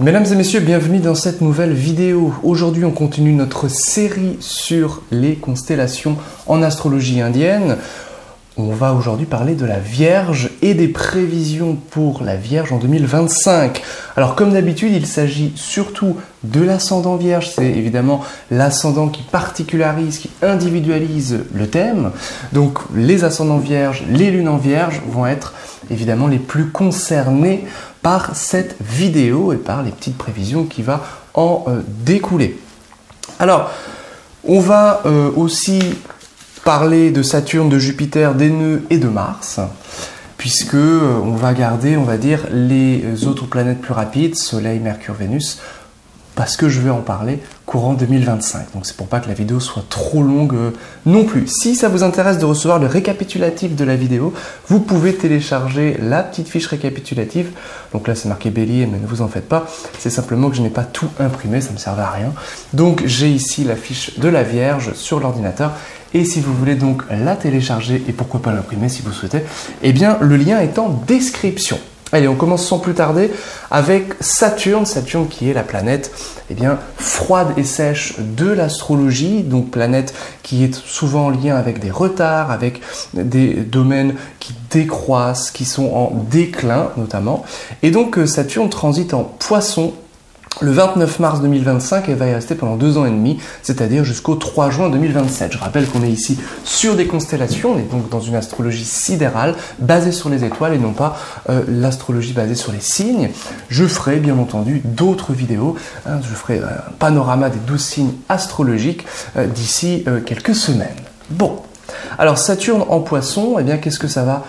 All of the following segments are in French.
Mesdames et messieurs, bienvenue dans cette nouvelle vidéo. Aujourd'hui, on continue notre série sur les constellations en astrologie indienne. On va aujourd'hui parler de la Vierge et des prévisions pour la Vierge en 2025. Alors comme d'habitude, il s'agit surtout de l'ascendant Vierge. C'est évidemment l'ascendant qui particularise, qui individualise le thème. Donc les ascendants Vierges, les lunes en Vierge vont être évidemment les plus concernés par cette vidéo et par les petites prévisions qui vont en découler. Alors, on va aussi parler de Saturne, de Jupiter, des nœuds et de Mars, puisque on va garder, on va dire, les autres planètes plus rapides, Soleil, Mercure, Vénus, parce que je vais en parler courant 2025. Donc c'est pour pas que la vidéo soit trop longue non plus. Si ça vous intéresse de recevoir le récapitulatif de la vidéo, vous pouvez télécharger la petite fiche récapitulative. Donc là c'est marqué Bélier, mais ne vous en faites pas. C'est simplement que je n'ai pas tout imprimé, ça ne me servait à rien. Donc j'ai ici la fiche de la Vierge sur l'ordinateur. Et si vous voulez donc la télécharger, et pourquoi pas l'imprimer si vous souhaitez, eh bien le lien est en description. Allez, on commence sans plus tarder avec Saturne. Saturne qui est la planète froide et sèche de l'astrologie, donc planète qui est souvent en lien avec des retards, avec des domaines qui décroissent, qui sont en déclin notamment. Et donc Saturne transite en Poisson le 29 mars 2025 et va y rester pendant 2 ans et demi, c'est-à-dire jusqu'au 3 juin 2027. Je rappelle qu'on est ici sur des constellations, on est donc dans une astrologie sidérale basée sur les étoiles et non pas l'astrologie basée sur les signes. Je ferai bien entendu d'autres vidéos, je ferai un panorama des 12 signes astrologiques d'ici quelques semaines. Bon, alors Saturne en Poisson, eh bien qu'est-ce que ça va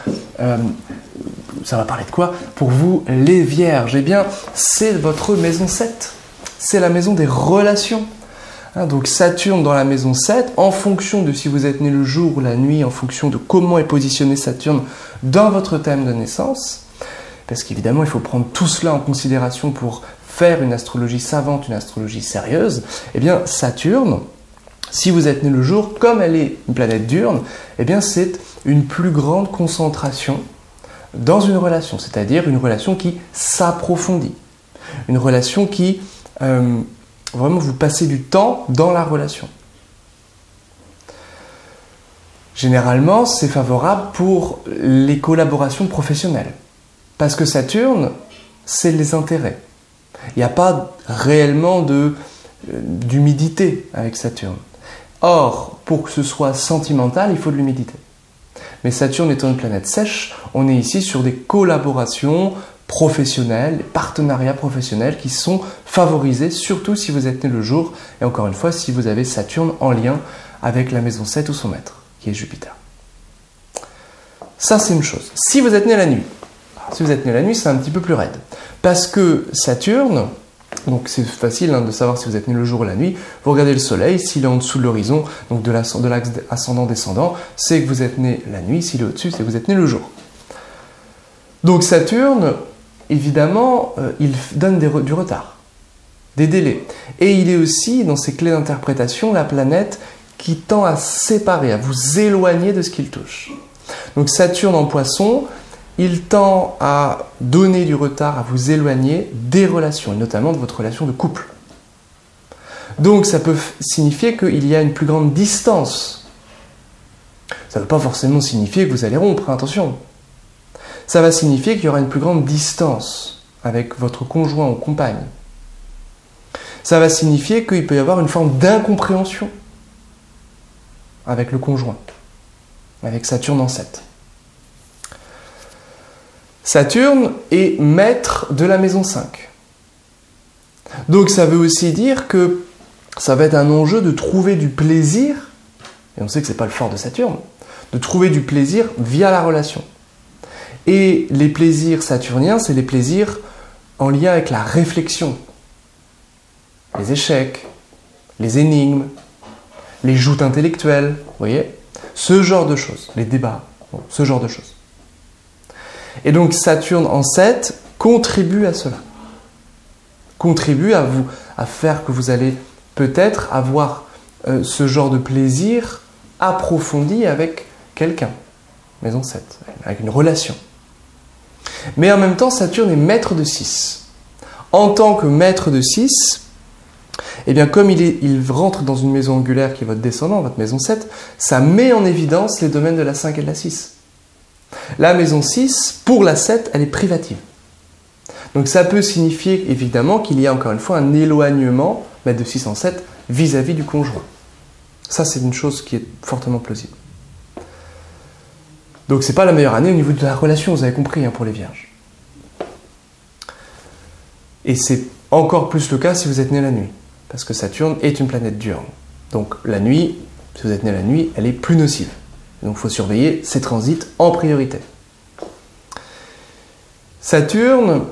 parler de quoi pour vous les Vierges? Eh bien, c'est votre maison 7. C'est la maison des relations. Donc Saturne dans la maison 7, en fonction de si vous êtes né le jour ou la nuit, en fonction de comment est positionné Saturne dans votre thème de naissance, parce qu'évidemment, il faut prendre tout cela en considération pour faire une astrologie savante, une astrologie sérieuse, eh bien Saturne, si vous êtes né le jour, comme elle est une planète diurne, eh bien c'est une plus grande concentration dans une relation, c'est-à-dire une relation qui s'approfondit, une relation qui vraiment vous passez du temps dans la relation. Généralement, c'est favorable pour les collaborations professionnelles, parce que Saturne, c'est les intérêts. Il n'y a pas réellement d'humidité avec Saturne. Or, pour que ce soit sentimental, il faut de l'humidité. Mais Saturne étant une planète sèche, on est ici sur des collaborations professionnelles, des partenariats professionnels qui sont favorisés, surtout si vous êtes né le jour, et encore une fois, si vous avez Saturne en lien avec la maison 7 ou son maître, qui est Jupiter. Ça, c'est une chose. Si vous êtes né la nuit, c'est un petit peu plus raide. Parce que Saturne, donc c'est facile de savoir si vous êtes né le jour ou la nuit, vous regardez le soleil, s'il est en dessous de l'horizon, donc de l'axe ascendant-descendant, c'est que vous êtes né la nuit, s'il est au-dessus, c'est que vous êtes né le jour. Donc Saturne, évidemment, il donne du retard, des délais. Et il est aussi, dans ses clés d'interprétation, la planète qui tend à séparer, à vous éloigner de ce qu'il touche. Donc Saturne en Poisson, il tend à donner du retard, à vous éloigner des relations, et notamment de votre relation de couple. Donc ça peut signifier qu'il y a une plus grande distance. Ça ne veut pas forcément signifier que vous allez rompre, attention. Ça va signifier qu'il y aura une plus grande distance avec votre conjoint ou compagne. Ça va signifier qu'il peut y avoir une forme d'incompréhension avec le conjoint, avec Saturne en 7. Saturne est maître de la maison 5. Donc ça veut aussi dire que ça va être un enjeu de trouver du plaisir, et on sait que ce n'est pas le fort de Saturne, de trouver du plaisir via la relation. Et les plaisirs saturniens, c'est les plaisirs en lien avec la réflexion, les échecs, les énigmes, les joutes intellectuelles, vous voyez, ce genre de choses, les débats, ce genre de choses. Et donc Saturne en 7 contribue à cela. Contribue à faire que vous allez peut-être avoir ce genre de plaisir approfondi avec quelqu'un. Maison 7, avec une relation. Mais en même temps, Saturne est maître de 6. En tant que maître de 6, eh bien, comme il rentre dans une maison angulaire qui est votre descendant, votre maison 7, ça met en évidence les domaines de la 5 et de la 6. La maison 6, pour la 7, elle est privative. Donc ça peut signifier évidemment qu'il y a encore une fois un éloignement, maître de 6 en 7, vis-à-vis du conjoint. Ça, c'est une chose qui est fortement plausible. Donc c'est pas la meilleure année au niveau de la relation, vous avez compris, hein, pour les vierges. Et c'est encore plus le cas si vous êtes né la nuit, parce que Saturne est une planète diurne. Donc la nuit, si vous êtes né la nuit, elle est plus nocive. Donc il faut surveiller ces transits en priorité. Saturne,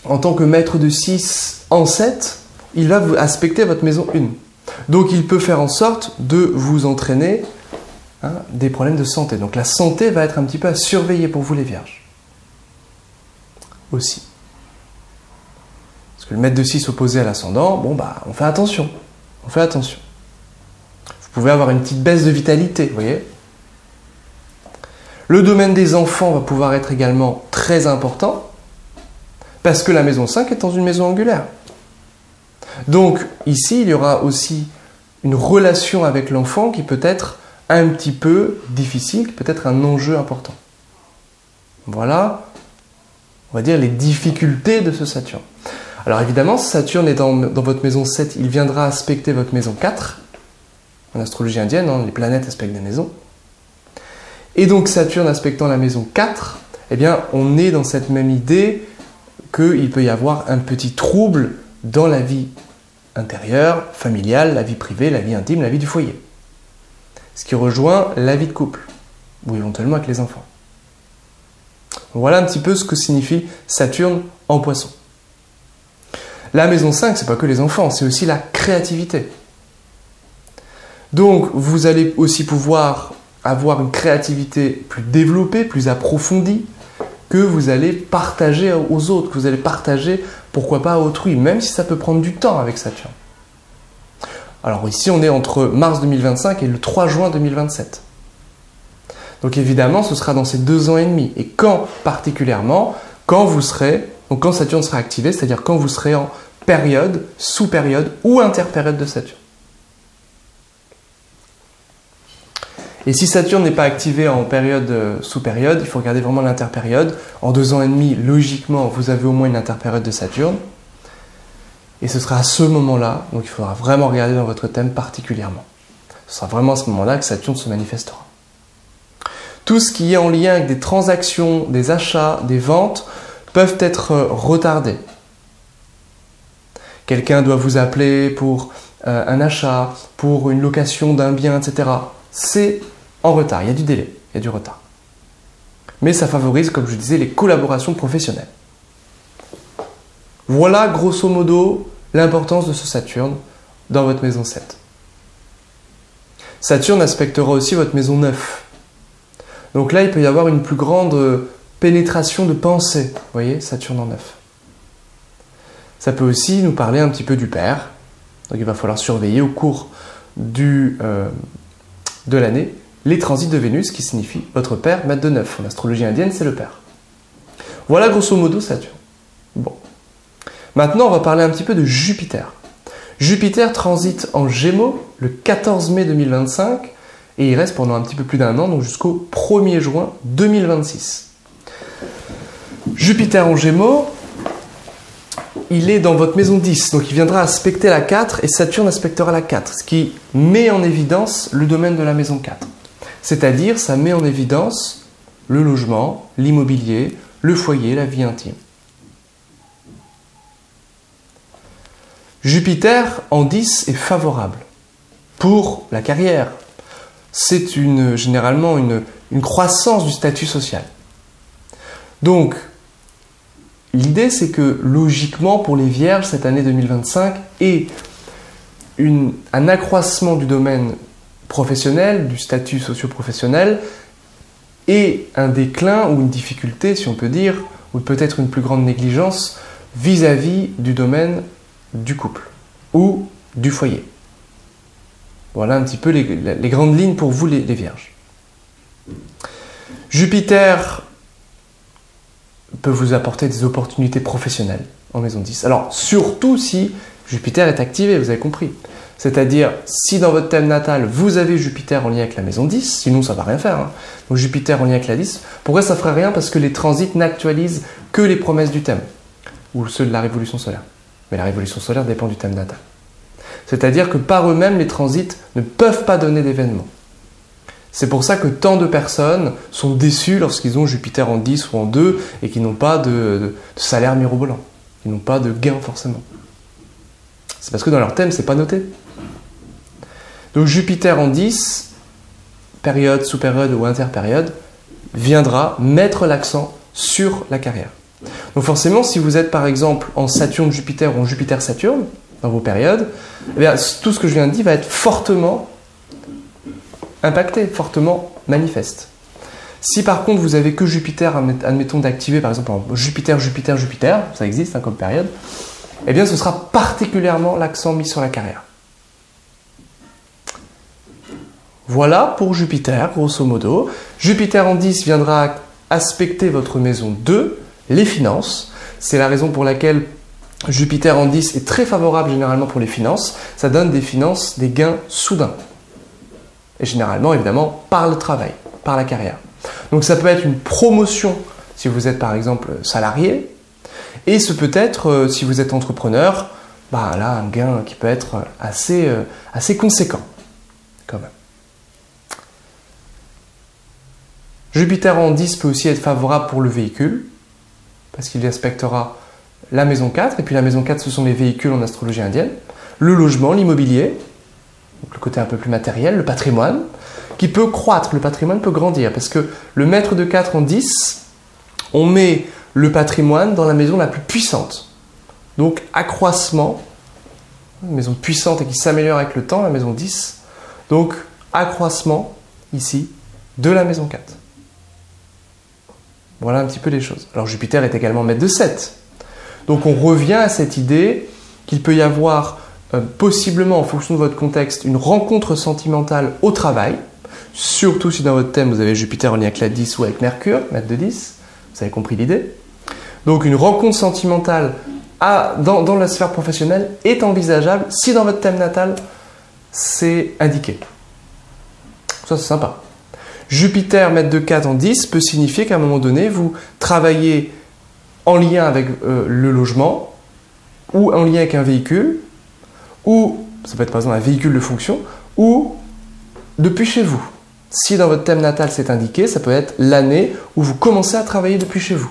en tant que maître de 6 en 7, il va vous aspecter votre maison 1. Donc il peut faire en sorte de vous entraîner des problèmes de santé. Donc la santé va être un petit peu à surveiller pour vous les vierges. Aussi. Parce que le maître de 6 opposé à l'ascendant, bon bah on fait attention. On fait attention. Vous pouvez avoir une petite baisse de vitalité, vous voyez. Le domaine des enfants va pouvoir être également très important, parce que la maison 5 est dans une maison angulaire. Donc ici, il y aura aussi une relation avec l'enfant qui peut être un petit peu difficile, qui peut être un enjeu important. Voilà, on va dire, les difficultés de ce Saturne. Alors évidemment, Saturne est dans votre maison 7, il viendra aspecter votre maison 4. En astrologie indienne, les planètes aspectent des maisons. Et donc Saturne aspectant la maison 4, eh bien, on est dans cette même idée qu'il peut y avoir un petit trouble dans la vie intérieure, familiale, la vie privée, la vie intime, la vie du foyer. Ce qui rejoint la vie de couple, ou éventuellement avec les enfants. Voilà un petit peu ce que signifie Saturne en Poisson. La maison 5, c'est pas que les enfants, c'est aussi la créativité. Donc, vous allez aussi pouvoir avoir une créativité plus développée, plus approfondie, que vous allez partager aux autres, que vous allez partager, pourquoi pas à autrui, même si ça peut prendre du temps avec Saturne. Alors ici, on est entre mars 2025 et le 3 juin 2027. Donc évidemment, ce sera dans ces 2 ans et demi. Et quand particulièrement, quand Saturne sera activé, c'est-à-dire quand vous serez en période, sous-période ou interpériode de Saturne. Et si Saturne n'est pas activé en période sous-période, il faut regarder vraiment l'interpériode. En 2 ans et demi, logiquement, vous avez au moins une interpériode de Saturne. Et ce sera à ce moment-là, donc il faudra vraiment regarder dans votre thème particulièrement. Ce sera vraiment à ce moment-là que Saturne se manifestera. Tout ce qui est en lien avec des transactions, des achats, des ventes, peuvent être retardés. Quelqu'un doit vous appeler pour un achat, pour une location d'un bien, etc. C'est en retard, il y a du délai, il y a du retard. Mais ça favorise, comme je disais, les collaborations professionnelles. Voilà, grosso modo, l'importance de ce Saturne dans votre maison 7. Saturne aspectera aussi votre maison 9. Donc là, il peut y avoir une plus grande pénétration de pensée. Vous voyez, Saturne en 9. Ça peut aussi nous parler un petit peu du père. Donc il va falloir surveiller au cours de l'année les transits de Vénus, qui signifie votre père, maître de 9. En astrologie indienne, c'est le père. Voilà grosso modo Saturne. Bon. Maintenant, on va parler un petit peu de Jupiter. Jupiter transite en Gémeaux le 14 mai 2025 et il reste pendant un petit peu plus d'1 an, donc jusqu'au 1er juin 2026. Jupiter en Gémeaux, il est dans votre maison 10, donc il viendra aspecter la 4 et Saturne aspectera la 4, ce qui met en évidence le domaine de la maison 4. C'est-à-dire, ça met en évidence le logement, l'immobilier, le foyer, la vie intime. Jupiter en 10 est favorable pour la carrière. C'est généralement une croissance du statut social. Donc, l'idée c'est que logiquement pour les Vierges, cette année 2025 est un accroissement du domaine professionnel, du statut socio-professionnel, et un déclin ou une difficulté, si on peut dire, ou peut-être une plus grande négligence vis-à-vis du domaine du couple ou du foyer. Voilà un petit peu les grandes lignes pour vous les Vierges. Jupiter peut vous apporter des opportunités professionnelles en maison 10. Alors, surtout si Jupiter est activé, vous avez compris. C'est-à-dire, si dans votre thème natal, vous avez Jupiter en lien avec la maison 10, sinon ça ne va rien faire. Hein. Donc Jupiter en lien avec la 10, pourquoi ça ne ferait rien? Parce que les transits n'actualisent que les promesses du thème, ou ceux de la révolution solaire. Mais la révolution solaire dépend du thème natal. C'est-à-dire que par eux-mêmes, les transits ne peuvent pas donner d'événements. C'est pour ça que tant de personnes sont déçues lorsqu'ils ont Jupiter en 10 ou en 2 et qu'ils n'ont pas de salaire mirobolant. Ils n'ont pas de gain forcément. C'est parce que dans leur thème, c'est pas noté. Donc Jupiter en 10, période, sous-période ou interpériode, viendra mettre l'accent sur la carrière. Donc forcément, si vous êtes par exemple en Saturne-Jupiter ou en Jupiter-Saturne, dans vos périodes, eh bien, tout ce que je viens de dire va être fortement impacté, fortement manifeste. Si par contre vous avez que Jupiter, admettons d'activer par exemple en Jupiter, Jupiter, Jupiter, ça existe hein, comme période, eh bien ce sera particulièrement l'accent mis sur la carrière. Voilà pour Jupiter, grosso modo. Jupiter en 10 viendra aspecter votre maison 2, les finances. C'est la raison pour laquelle Jupiter en 10 est très favorable généralement pour les finances. Ça donne des finances, des gains soudains. Et généralement, évidemment, par le travail, par la carrière. Donc ça peut être une promotion si vous êtes par exemple salarié. Et ce peut être, si vous êtes entrepreneur, bah là, un gain qui peut être assez conséquent quand même. Jupiter en 10 peut aussi être favorable pour le véhicule, parce qu'il aspectera la maison 4, et puis la maison 4, ce sont les véhicules en astrologie indienne, le logement, l'immobilier, donc le côté un peu plus matériel, le patrimoine, qui peut croître, le patrimoine peut grandir, parce que le maître de 4 en 10, on met le patrimoine dans la maison la plus puissante. Donc accroissement, une maison puissante et qui s'améliore avec le temps, la maison 10, donc accroissement, ici, de la maison 4. Voilà un petit peu les choses. Alors Jupiter est également maître de 7. Donc on revient à cette idée qu'il peut y avoir possiblement, en fonction de votre contexte, une rencontre sentimentale au travail, surtout si dans votre thème vous avez Jupiter en lien avec la 10 ou avec Mercure, maître de 10, vous avez compris l'idée. Donc une rencontre sentimentale dans la sphère professionnelle est envisageable si dans votre thème natal c'est indiqué. Ça c'est sympa. Jupiter, maître de 4 en 10, peut signifier qu'à un moment donné, vous travaillez en lien avec le logement, ou en lien avec un véhicule, ou, ça peut être par exemple un véhicule de fonction, ou depuis chez vous. Si dans votre thème natal c'est indiqué, ça peut être l'année où vous commencez à travailler depuis chez vous.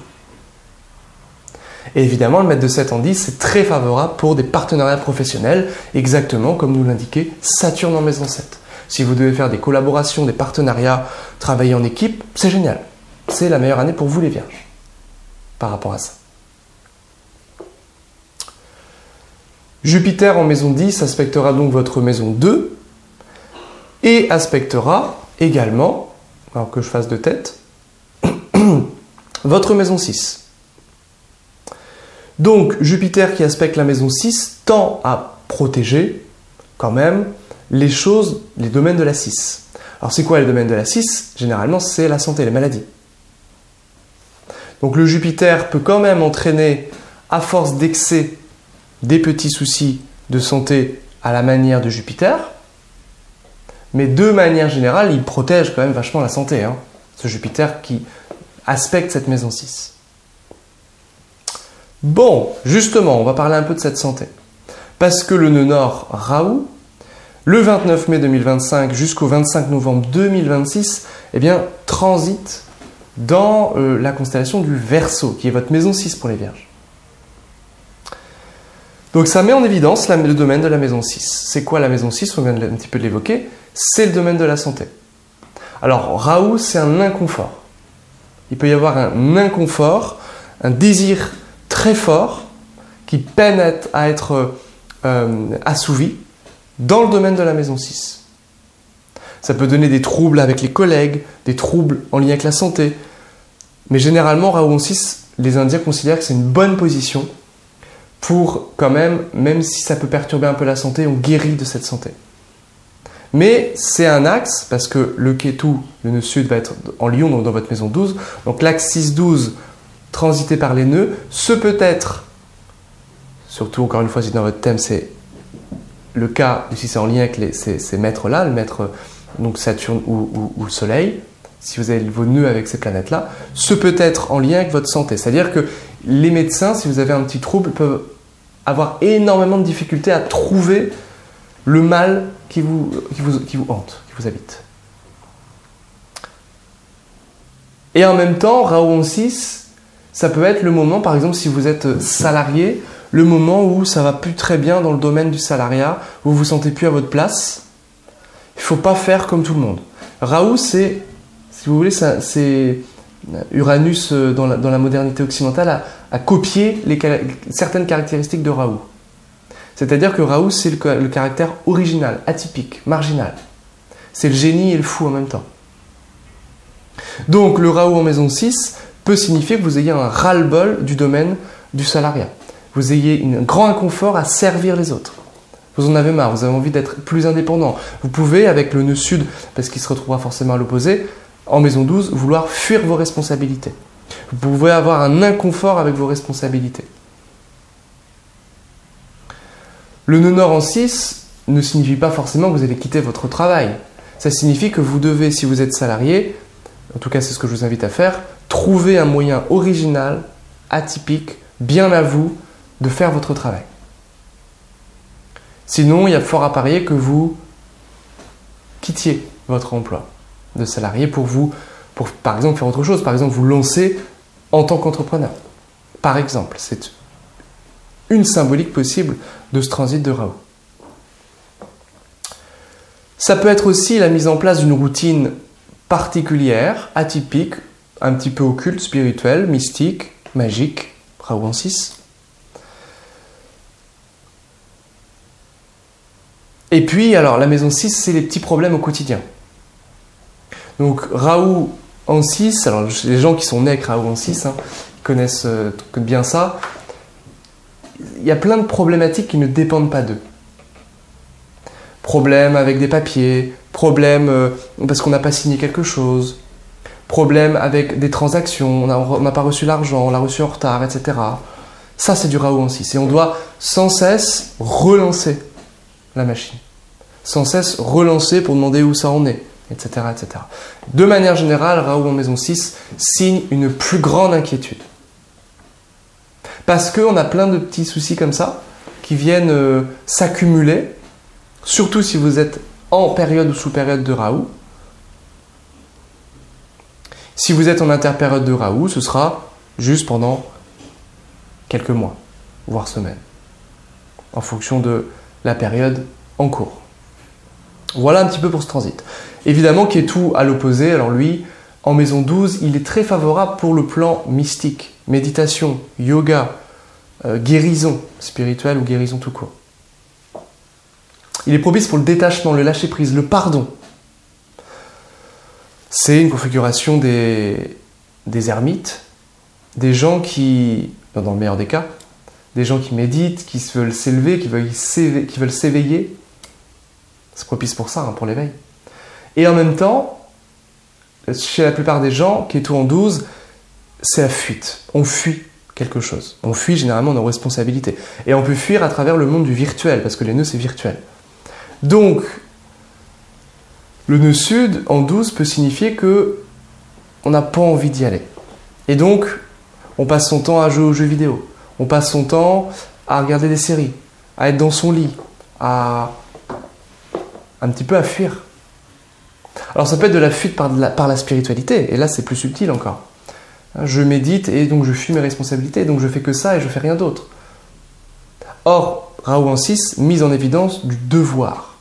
Et évidemment, le maître de 7 en 10, c'est très favorable pour des partenariats professionnels, exactement comme nous l'indiquait Saturne en maison 7. Si vous devez faire des collaborations, des partenariats, travailler en équipe, c'est génial. C'est la meilleure année pour vous les vierges, par rapport à ça. Jupiter en maison 10 aspectera donc votre maison 2 et aspectera également, alors que je fasse de tête, votre maison 6. Donc Jupiter qui aspecte la maison 6 tend à protéger quand même les choses, les domaines de la 6. Alors c'est quoi les domaines de la 6? Généralement c'est la santé, les maladies. Donc le Jupiter peut quand même entraîner, à force d'excès, des petits soucis de santé à la manière de Jupiter, mais de manière générale, il protège quand même vachement la santé, hein, ce Jupiter qui aspecte cette maison 6. Bon, justement, on va parler un peu de cette santé. Parce que le nœud nord, Rahu, le 29 mai 2025 jusqu'au 25 novembre 2026, eh bien, transite dans la constellation du Verseau, qui est votre maison 6 pour les Vierges. Donc ça met en évidence le domaine de la maison 6. C'est quoi la maison 6? On vient un petit peu de l'évoquer. C'est le domaine de la santé. Alors, Rahu, c'est un inconfort. Il peut y avoir un inconfort, un désir très fort qui peine à être assouvi dans le domaine de la maison 6. Ça peut donner des troubles avec les collègues, des troubles en lien avec la santé. Mais généralement, Rahu en 6, les Indiens considèrent que c'est une bonne position pour quand même si ça peut perturber un peu la santé, on guérit de cette santé. Mais c'est un axe, parce que le Ketu, le nœud sud, va être en Lion, donc dans votre maison 12. Donc l'axe 6-12, transité par les nœuds, ce peut être surtout encore une fois si dans votre thème c'est le cas, si c'est en lien avec ces maîtres-là, le maître donc Saturne ou le Soleil, si vous avez vos nœuds avec ces planètes-là, ce peut être en lien avec votre santé. C'est-à-dire que les médecins, si vous avez un petit trouble, peuvent avoir énormément de difficultés à trouver le mal qui vous hante, qui vous habite. Et en même temps, Raoult en 6, ça peut être le moment, par exemple, si vous êtes salarié, le moment où ça va plus très bien dans le domaine du salariat, où vous vous sentez plus à votre place. Il ne faut pas faire comme tout le monde. Raoult, c'est, si vous voulez, c'est Uranus dans la modernité occidentale a copié certaines caractéristiques de Raoult. C'est-à-dire que Raoult, c'est le caractère original, atypique, marginal. C'est le génie et le fou en même temps. Donc le Raoult en maison 6 peut signifier que vous ayez un ras-le-bol du domaine du salariat. Vous ayez un grand inconfort à servir les autres. Vous en avez marre, vous avez envie d'être plus indépendant. Vous pouvez, avec le nœud sud, parce qu'il se retrouvera forcément à l'opposé, en maison 12, vouloir fuir vos responsabilités. Vous pouvez avoir un inconfort avec vos responsabilités. Le nœud nord en 6 ne signifie pas forcément que vous allez quitter votre travail. Ça signifie que vous devez, si vous êtes salarié, en tout cas c'est ce que je vous invite à faire, trouver un moyen original, atypique, bien à vous, de faire votre travail. Sinon, il y a fort à parier que vous quittiez votre emploi de salarié pour par exemple faire autre chose, par exemple vous lancer en tant qu'entrepreneur. Par exemple, c'est une symbolique possible de ce transit de Raoult. Ça peut être aussi la mise en place d'une routine particulière, atypique, un petit peu occulte, spirituelle, mystique, magique, Raoult en 6. Et puis, alors, la maison 6, c'est les petits problèmes au quotidien. Donc, Raoult en 6, alors les gens qui sont nés avec Raoult en 6, connaissent bien ça. Il y a plein de problématiques qui ne dépendent pas d'eux. Problèmes avec des papiers, problèmes parce qu'on n'a pas signé quelque chose, problèmes avec des transactions, on n'a pas reçu l'argent, on l'a reçu en retard, etc. Ça, c'est du Raoult en 6. Et on doit sans cesse relancer la machine. Sans cesse relancer pour demander où ça en est, etc., etc. De manière générale, Raoult en maison 6 signe une plus grande inquiétude. Parce qu'on a plein de petits soucis comme ça qui viennent s'accumuler, surtout si vous êtes en période ou sous période de Raoult. Si vous êtes en interpériode de Raoult, ce sera juste pendant quelques mois, voire semaines, en fonction de la période en cours. Voilà un petit peu pour ce transit. Évidemment, Ketu à l'opposé, alors lui, en maison 12, il est très favorable pour le plan mystique, méditation, yoga, guérison spirituelle ou guérison tout court. Il est propice pour le détachement, le lâcher-prise, le pardon. C'est une configuration des ermites, des gens qui, dans le meilleur des cas, des gens qui méditent, qui veulent s'élever, qui veulent s'éveiller. C'est propice pour ça, pour l'éveil. Et en même temps, chez la plupart des gens, Ketu en 12, c'est la fuite. On fuit quelque chose. On fuit généralement nos responsabilités. Et on peut fuir à travers le monde du virtuel, parce que les nœuds, c'est virtuel. Donc, le nœud sud en 12 peut signifier que on n'a pas envie d'y aller. Et donc, on passe son temps à jouer aux jeux vidéo. On passe son temps à regarder des séries, à être dans son lit, un petit peu à fuir. Alors ça peut être de la fuite par la spiritualité, et là c'est plus subtil encore. Je médite et donc je fuis mes responsabilités, donc je fais que ça et je fais rien d'autre. Or, Raoult en 6 mise en évidence du devoir.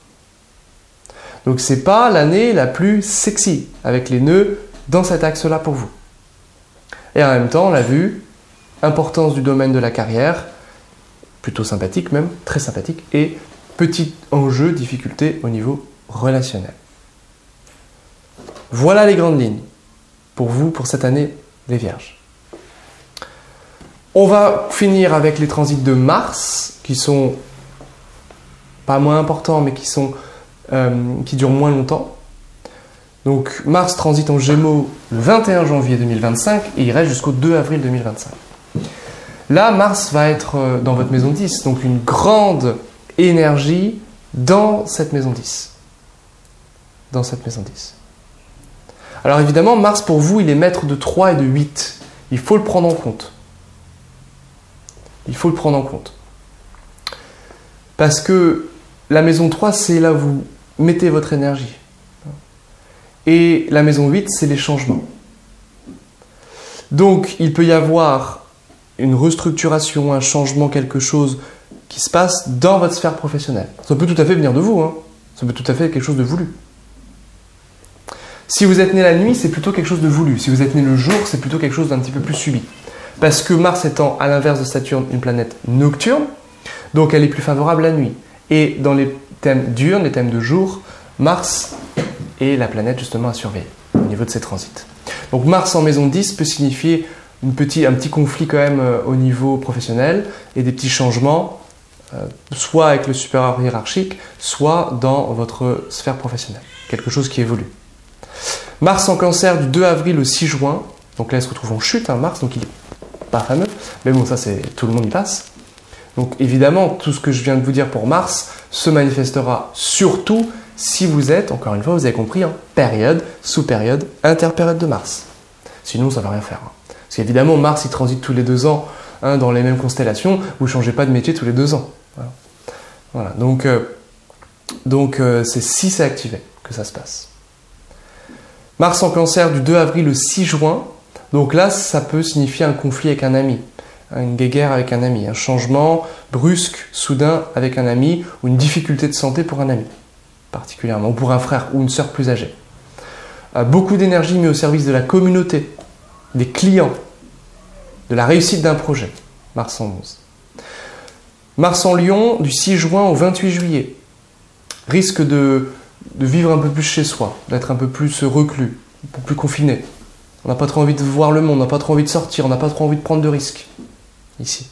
Donc c'est pas l'année la plus sexy, avec les nœuds dans cet axe-là pour vous. Et en même temps, on l'a vu, importance du domaine de la carrière, plutôt sympathique même, très sympathique, et petit enjeu, difficulté au niveau relationnel. Voilà les grandes lignes pour vous, pour cette année, les Vierges. On va finir avec les transits de Mars, qui sont pas moins importants, mais qui durent moins longtemps. Donc Mars transite en Gémeaux le 21 janvier 2025 et il reste jusqu'au 2 avril 2025. Là, Mars va être dans votre maison 10, donc une grande énergie dans cette maison 10. Dans cette maison 10. Alors évidemment, Mars pour vous, il est maître de 3 et de 8. Il faut le prendre en compte. Il faut le prendre en compte. Parce que la maison 3, c'est là où vous mettez votre énergie. Et la maison 8, c'est les changements. Donc, il peut y avoir une restructuration, un changement, quelque chose qui se passe dans votre sphère professionnelle. Ça peut tout à fait venir de vous, hein. Ça peut tout à fait être quelque chose de voulu. Si vous êtes né la nuit, c'est plutôt quelque chose de voulu. Si vous êtes né le jour, c'est plutôt quelque chose d'un petit peu plus subi. Parce que Mars étant à l'inverse de Saturne une planète nocturne, donc elle est plus favorable la nuit. Et dans les thèmes diurnes, les thèmes de jour, Mars est la planète justement à surveiller au niveau de ses transits. Donc Mars en maison 10 peut signifier un petit conflit quand même au niveau professionnel et des petits changements, soit avec le supérieur hiérarchique, soit dans votre sphère professionnelle. Quelque chose qui évolue. Mars en Cancer du 2 avril au 6 juin, donc là il se retrouve en chute, hein, Mars, donc il n'est pas fameux, mais bon ça c'est tout le monde y passe. Donc évidemment tout ce que je viens de vous dire pour Mars se manifestera surtout si vous êtes, encore une fois vous avez compris, hein, période, sous-période, interpériode de Mars. Sinon ça ne va rien faire. Hein. Parce qu'évidemment Mars il transite tous les 2 ans hein, dans les mêmes constellations, vous ne changez pas de métier tous les 2 ans. Voilà. Donc c'est si c'est activé que ça se passe. Mars en Cancer du 2 avril au 6 juin, donc là ça peut signifier un conflit avec un ami, une guéguerre avec un ami, un changement brusque, soudain avec un ami ou une difficulté de santé pour un ami, particulièrement, ou pour un frère ou une sœur plus âgée. Beaucoup d'énergie mise au service de la communauté, des clients, de la réussite d'un projet, Mars en 11. Mars en Lion du 6 juin au 28 juillet, risque de vivre un peu plus chez soi, d'être un peu plus reclus, un peu plus confiné. On n'a pas trop envie de voir le monde, on n'a pas trop envie de sortir, on n'a pas trop envie de prendre de risques. Ici.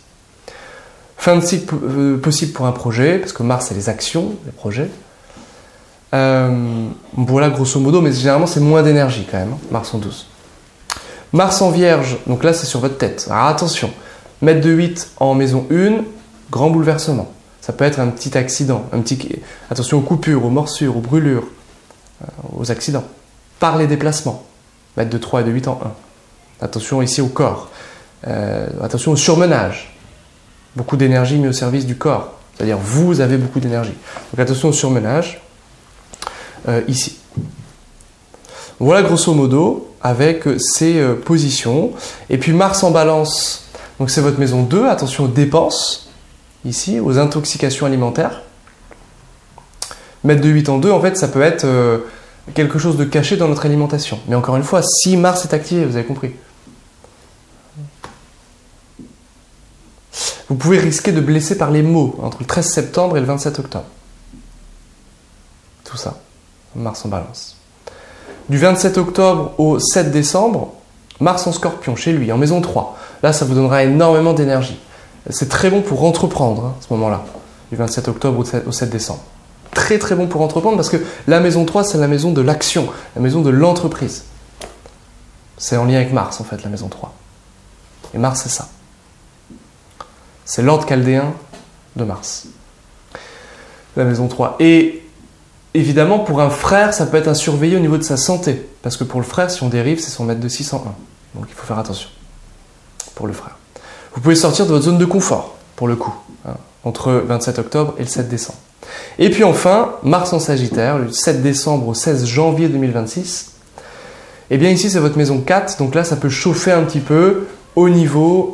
Fin de cycle possible pour un projet, parce que Mars c'est les actions, les projets. Voilà grosso modo, mais généralement c'est moins d'énergie quand même, hein, Mars en 12. Mars en Vierge, donc là c'est sur votre tête. Alors attention, mètre de 8 en maison 1, grand bouleversement. Ça peut être un petit accident, attention aux coupures, aux morsures, aux brûlures, aux accidents. Par les déplacements, mètre de 3 et de 8 en 1. Attention ici au corps. Attention au surmenage. Beaucoup d'énergie mise au service du corps. C'est-à-dire vous avez beaucoup d'énergie. Donc attention au surmenage. Ici. Voilà grosso modo avec ces positions. Et puis Mars en Balance, donc c'est votre maison 2. Attention aux dépenses. Ici, aux intoxications alimentaires. Mètre de 8 en 2, en fait, ça peut être quelque chose de caché dans notre alimentation. Mais encore une fois, si Mars est activé, vous avez compris. Vous pouvez risquer de blesser par les mots entre le 13 septembre et le 27 octobre. Tout ça, Mars en Balance. Du 27 octobre au 7 décembre, Mars en Scorpion, chez lui, en maison 3. Là, ça vous donnera énormément d'énergie. C'est très bon pour entreprendre, hein, à ce moment-là, du 27 octobre au 7 décembre. Très très bon pour entreprendre parce que la maison 3, c'est la maison de l'action, la maison de l'entreprise. C'est en lien avec Mars, en fait, la maison 3. Et Mars, c'est ça. C'est l'ordre chaldéen de Mars. La maison 3. Et évidemment, pour un frère, ça peut être un surveillé au niveau de sa santé. Parce que pour le frère, si on dérive, c'est son mètre de 601. Donc il faut faire attention pour le frère. Vous pouvez sortir de votre zone de confort, pour le coup, hein, entre le 27 octobre et le 7 décembre. Et puis enfin, Mars en Sagittaire, le 7 décembre au 16 janvier 2026. Et bien ici, c'est votre maison 4, donc là, ça peut chauffer un petit peu au niveau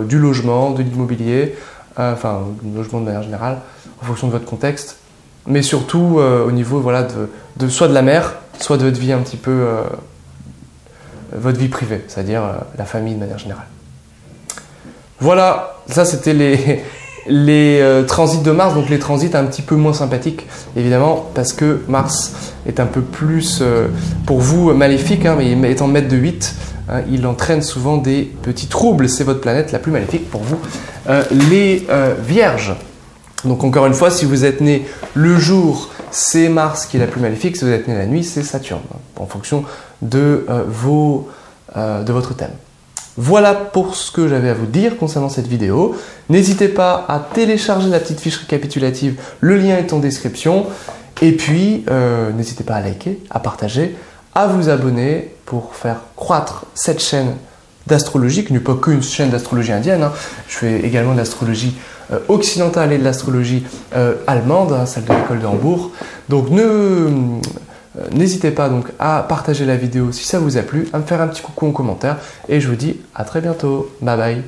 du logement, de l'immobilier, enfin, du logement de manière générale, en fonction de votre contexte, mais surtout au niveau voilà, soit de la mer, soit de votre vie un petit peu, votre vie privée, c'est-à-dire la famille de manière générale. Voilà, ça c'était les transits de Mars, donc les transits un petit peu moins sympathiques, évidemment, parce que Mars est un peu plus, pour vous, maléfique, hein, mais étant maître de 8, hein, il entraîne souvent des petits troubles. C'est votre planète la plus maléfique pour vous, les Vierges. Donc encore une fois, si vous êtes né le jour, c'est Mars qui est la plus maléfique. Si vous êtes né la nuit, c'est Saturne, hein, en fonction de votre thème. Voilà pour ce que j'avais à vous dire concernant cette vidéo. N'hésitez pas à télécharger la petite fiche récapitulative, le lien est en description. Et puis, n'hésitez pas à liker, à partager, à vous abonner pour faire croître cette chaîne d'astrologie, qui n'est pas qu'une chaîne d'astrologie indienne. Hein. Je fais également de l'astrologie occidentale et de l'astrologie allemande, hein, celle de l'école de Hambourg. Donc n'hésitez pas donc à partager la vidéo si ça vous a plu, à me faire un petit coucou en commentaire et je vous dis à très bientôt. Bye bye.